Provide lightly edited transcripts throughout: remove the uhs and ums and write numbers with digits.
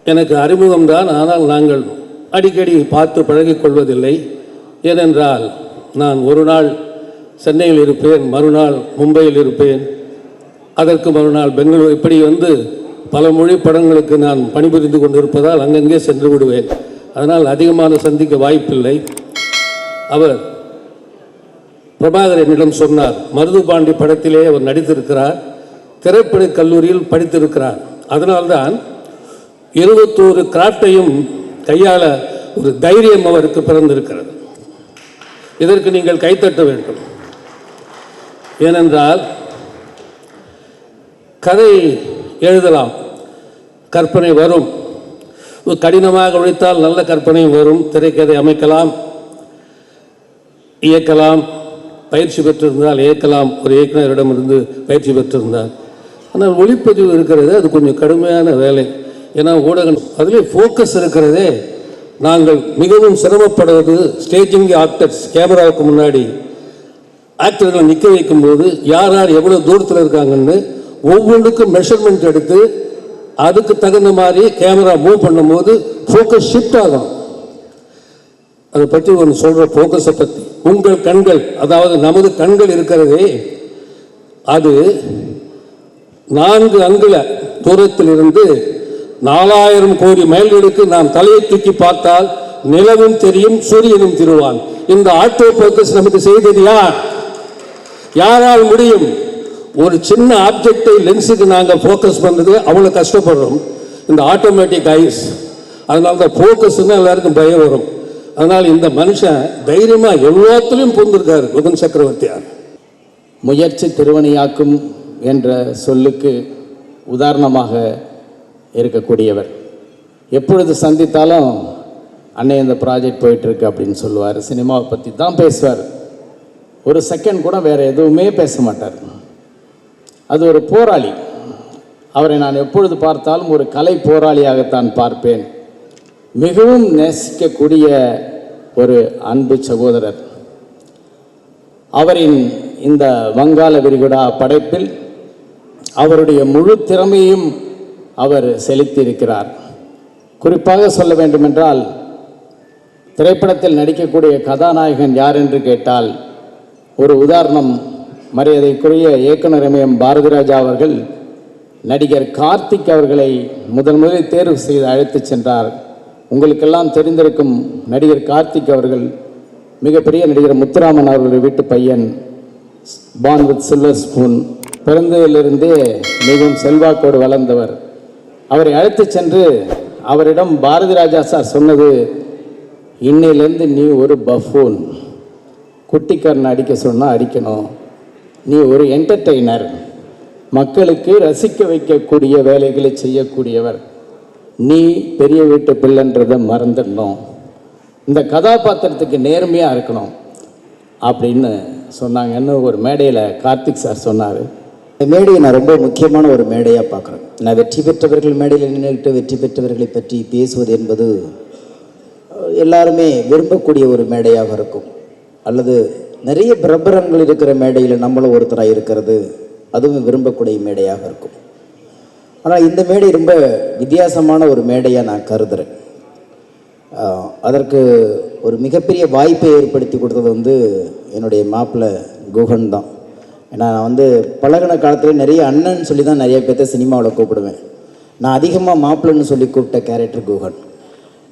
எனக்கு அறிமுகம்தான். ஆனால் நாங்கள் அடிக்கடி பார்த்து பழகிக்கொள்வதில்லை. ஏனென்றால் நான் ஒரு நாள் சென்னையில் இருப்பேன், மறுநாள் மும்பையில் இருப்பேன், அதற்கு மறுநாள் பெங்களூர், இப்படி பல மொழி படங்களுக்கு நான் பணிபுரிந்து கொண்டிருப்பதால் அங்கங்கே சென்று விடுவேன். அதனால் அதிகமான சந்திக்க வாய்ப்பில்லை. அவர் பிரபாகர் என்னிடம் சொன்னார், மருதுபாண்டி படத்திலே அவர் நடித்திருக்கிறார், திரைப்பட கல்லூரியில் படித்திருக்கிறார். அதனால்தான் 21 கிராஃப்டையும் கையாள ஒரு தைரியம் அவருக்கு பிறந்திருக்கிறது. இதற்கு நீங்கள் கைத்தட்ட வேண்டும். ஏனென்றால் கதை எழுதலாம், கற்பனை வரும். கடினமாக உழைத்தால் நல்ல கற்பனையும் வரும். திரைக்கதை அமைக்கலாம், இயக்கலாம், பயிற்சி பெற்றிருந்தால் இயக்கலாம், ஒரு இயக்குநரிடமிருந்து பயிற்சி பெற்றிருந்தால். ஆனால் ஒளிப்பதிவு இருக்கிறது, அது கொஞ்சம் கடுமையான வேலை. ஏன்னா ஊடகம் அதிலே ஃபோக்கஸ் இருக்கிறதே. நாங்கள் மிகவும் சிரமப்படுவது ஸ்டேஜிங் ஆக்டர்ஸ். கேமராவுக்கு முன்னாடி ஆக்டர்களை நிற்க வைக்கும்போது யார் யார் எவ்வளோ தூரத்தில் இருக்காங்கன்னு ஒவ்வொன்றுக்கும் மெஷர்மெண்ட் எடுத்து அதுக்கு தகுந்த மாதிரி கேமரா மூவ் பண்ணும்போது ஃபோக்கஸ் ஷிஃப்ட் ஆகும். அதை பற்றி ஒன்று சொல்கிற ஃபோக்கஸை பற்றி. உங்கள் கண்கள், அதாவது நமது கண்கள் இருக்கிறதே, அது 4 அங்குல தூரத்தில் இருந்து 4000 கோடி மைல்களுக்கு நாம் தலையை தூக்கி பார்த்தால் நிலவும் தெரியும், சூரியனும் திருவான். இந்த ஆட்டோ ஃபோக்கஸ் நமக்கு செய்தது யார்? யாரால் முடியும்? ஒரு சின்ன ஆப்ஜெக்டை லென்ஸுக்கு நாங்கள் ஃபோக்கஸ் பண்ணுறது அவ்வளோ கஷ்டப்படுறோம். இந்த ஆட்டோமேட்டிக் ஐஸ், அதனால தான் ஃபோக்கஸ்ன்னு எல்லாருக்கும் பயம் வரும். அதனால் இந்த மனுஷன் தைரியமாக எல்லாத்துலேயும் பூந்திருக்காரு குகன் சக்கரவர்த்தியார். முயற்சி திருவணியாக்கும் என்ற சொல்லுக்கு உதாரணமாக இருக்கக்கூடியவர். எப்பொழுது சந்தித்தாலும் அன்னை இந்த ப்ராஜெக்ட் போயிட்டுருக்கு அப்படின்னு சொல்லுவார். சினிமாவை பற்றி தான் பேசுவார். ஒரு செகண்ட் கூட வேறு எதுவுமே பேச மாட்டார். அது ஒரு போராளி. அவரை நான் எப்பொழுது பார்த்தாலும் ஒரு கலை போராளியாகத்தான் பார்ப்பேன். மிகவும் நேசிக்கக்கூடிய ஒரு அன்பு சகோதரர். அவரின் இந்த வங்காள விரிகுடா படைப்பில் அவருடைய முழு திறமையும் அவர் செலுத்தியிருக்கிறார். குறிப்பாக சொல்ல வேண்டுமென்றால், திரைப்படத்தில் நடிக்கக்கூடிய கதாநாயகன் யார் என்று கேட்டால், ஒரு உதாரணம், மரியாதைக்குரிய இயக்குனர் எம் பாரதிராஜா அவர்கள் நடிகர் கார்த்திக் அவர்களை முதலில் தேர்வு செய்து அழைத்து சென்றார். உங்களுக்கெல்லாம் தெரிந்திருக்கும் நடிகர் கார்த்திக் அவர்கள் மிகப்பெரிய நடிகர் முத்துராமன் அவர்களுடைய வீட்டு பையன், பார்ன் வித் சில்வர் ஸ்பூன், பிறந்ததிலிருந்தே மிகவும் செல்வாக்கோடு வளர்ந்தவர். அவரை அழைத்து சென்று அவரிடம் பாரதிராஜா சார் சொன்னது, இன்னையிலேருந்து நீ ஒரு பஃபூன், குட்டிக்காரன் அடிக்க சொன்னால் அடிக்கணும், நீ ஒரு என்டர்டெய்னர், மக்களுக்கு ரசிக்க வைக்கக்கூடிய வேலைகளை செய்யக்கூடியவர், நீ பெரிய வீட்டு பிள்ளைன்றதை மறந்துடணும், இந்த கதாபாத்திரத்துக்கு நேர்மையாக இருக்கணும் அப்படின்னு சொன்னாங்கன்னு ஒரு மேடையில் கார்த்திக் சார் சொன்னார். இந்த மேடையை நான் ரொம்ப முக்கியமான ஒரு மேடையாக பார்க்குறேன். நான் வெற்றி பெற்றவர்கள் மேடையில் நின்றுக்கிட்டு வெற்றி பெற்றவர்களை பற்றி பேசுவது என்பது எல்லாருமே விரும்பக்கூடிய ஒரு மேடையாக இருக்கும். அல்லது நிறைய பிரபலங்கள் இருக்கிற மேடையில் நம்மளும் ஒருத்தராக இருக்கிறது, அதுவும் விரும்பக்கூடிய மேடையாக இருக்கும். ஆனால் இந்த மேடை ரொம்ப வித்தியாசமான ஒரு மேடையாக நான் கருதுகிறேன். அதற்கு ஒரு மிகப்பெரிய வாய்ப்பை ஏற்படுத்தி கொடுத்தது என்னுடைய மாப்பிள்ளை குகன் தான். ஏன்னா நான் பழகின காலத்தில் நிறைய அண்ணன் சொல்லி தான் நிறைய பேர்த்த சினிமாவில் கூப்பிடுவேன். நான் அதிகமாக மாப்பிள்ளைன்னு சொல்லி கூப்பிட்ட கேரக்டர் குகன்.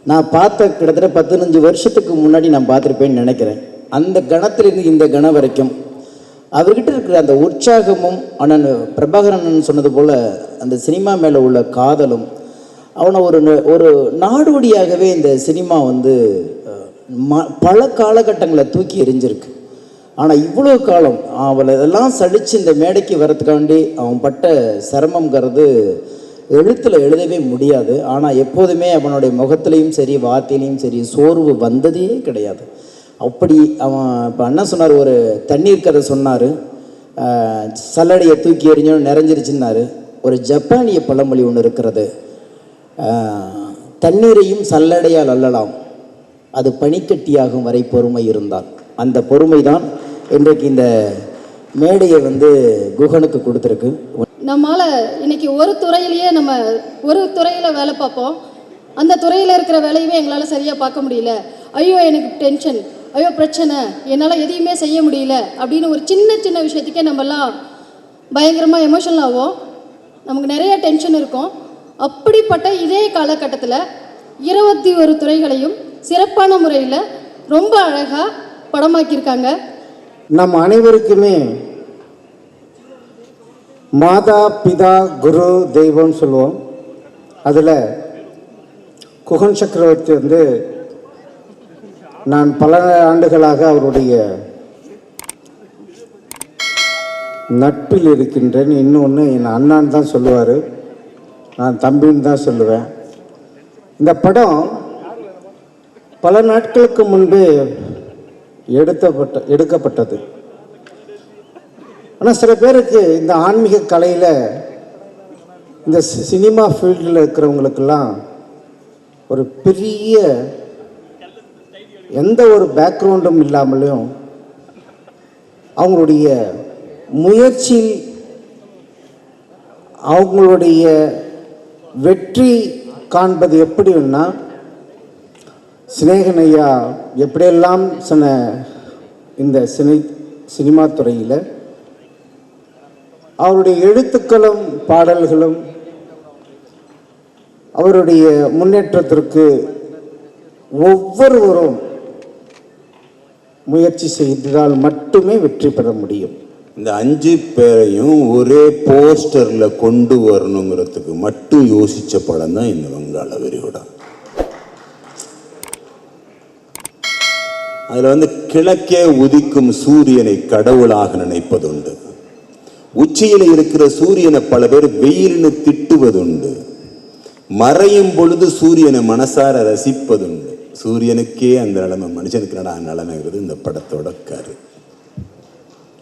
நான் பார்த்த கிட்டத்தட்ட 15 வருஷத்துக்கு முன்னாடி நான் பார்த்துருப்பேன்னு நினைக்கிறேன். அந்த கணத்திலிருந்து இந்த கணம் வரைக்கும் அவர்கிட்ட இருக்கிற அந்த உற்சாகமும், அண்ணன் பிரபாகரன் சொன்னது போல் அந்த சினிமா மேலே உள்ள காதலும், அவனை ஒரு நாடோடியாகவே இந்த சினிமா பல காலகட்டங்களை தூக்கி எறிஞ்சிருக்கு. ஆனால் இவ்வளோ காலம் அவளை இதெல்லாம் சலித்து இந்த மேடைக்கு வரத்துக்காண்டி அவன் பட்ட சிரமங்கிறது எழுத்தில் எழுதவே முடியாது. ஆனால் எப்போதுமே அவனுடைய முகத்துலேயும் சரி வார்த்தையிலையும் சரி சோர்வு வந்ததே கிடையாது. அப்படி அவன் இப்போ அண்ணன் சொன்னார், ஒரு தண்ணீர் கதை சொன்னார், சல்லடையை தூக்கி எறிஞ்சோன்னு நிறைஞ்சிருச்சுன்னாரு. ஒரு ஜப்பானிய பழமொழி ஒன்று இருக்கிறது, தண்ணீரையும் சல்லடையால் அள்ளலாம், அது பனிக்கட்டியாகும் வரை பொறுமை இருந்தால். அந்த பொறுமை தான் இன்றைக்கு இந்த மேடையை குகனுக்கு கொடுத்துருக்கு. நம்மளால் இன்னைக்கு ஒரு துறையிலேயே நம்ம ஒரு துறையில் வேலை பார்ப்போம். அந்த துறையில் இருக்கிற வேலையவே எங்களால் சரியாக பார்க்க முடியல, ஐயோ எனக்கு டென்ஷன், ஐயோ பிரச்சனை, என்னால் எதையுமே செய்ய முடியல அப்படின்னு ஒரு சின்ன சின்ன விஷயத்துக்கே நம்மலாம் பயங்கரமாக எமோஷனல் ஆகும். நமக்கு நிறைய டென்ஷன் இருக்கும். அப்படிப்பட்ட இதே காலகட்டத்தில் 21 துறைகளையும் சிறப்பான முறையில் ரொம்ப அழகாக படமாக்கியிருக்காங்க. நம் அனைவருக்குமே மாதா பிதா குரு தெய்வம்னு சொல்லுவோம். அதில் குகன் சக்கரவர்த்தி வந்து நான் பல ஆண்டுகளாக அவருடைய நட்பில் இருக்கின்றேன். இன்னொன்று என் அண்ணான்னு தான் சொல்லுவார், நான் தம்பின்னு தான் சொல்லுவேன். இந்த படம் பல நாட்களுக்கு முன்பு எடுக்கப்பட்டது. ஆனால் சில பேருக்கு இந்த ஆன்மீக கலையில் இந்த சினிமா ஃபீல்டில் இருக்கிறவங்களுக்கெல்லாம் ஒரு பெரிய எந்த ஒரு பேக்ரவுண்டும் இல்லாமலும் அவங்களுடைய முயற்சி, அவங்களுடைய வெற்றி காண்பது எப்படின்னா, சிநேகன் ஐயா எப்படியெல்லாம் இந்த சினிமா துறையில் அவருடைய எழுத்துக்களும் பாடல்களும் அவருடைய முன்னேற்றத்திற்கு ஒவ்வொருவரும் முயற்சி செய்தால் மட்டுமே வெற்றி பெற முடியும். இந்த 5 பேரையும் ஒரே போஸ்டரில் கொண்டு வரணுங்கிறதுக்கு மட்டும் யோசித்த படம் தான் இந்த வங்காள விரிகுடா. அதில் வந்து கிழக்கே உதிக்கும் சூரியனை கடவுளாக நினைப்பதுண்டு, உச்சியில் இருக்கிற சூரியனை பல பேர் வெயில்னு திட்டுவதுண்டு, மறையும் பொழுது சூரியனை மனசார ரசிப்பதுண்டு. சூரியனுக்கே அந்த நிலைமை, மனுஷனுக்கு நிலைமைங்கிறது இந்த படத்தோட கரு.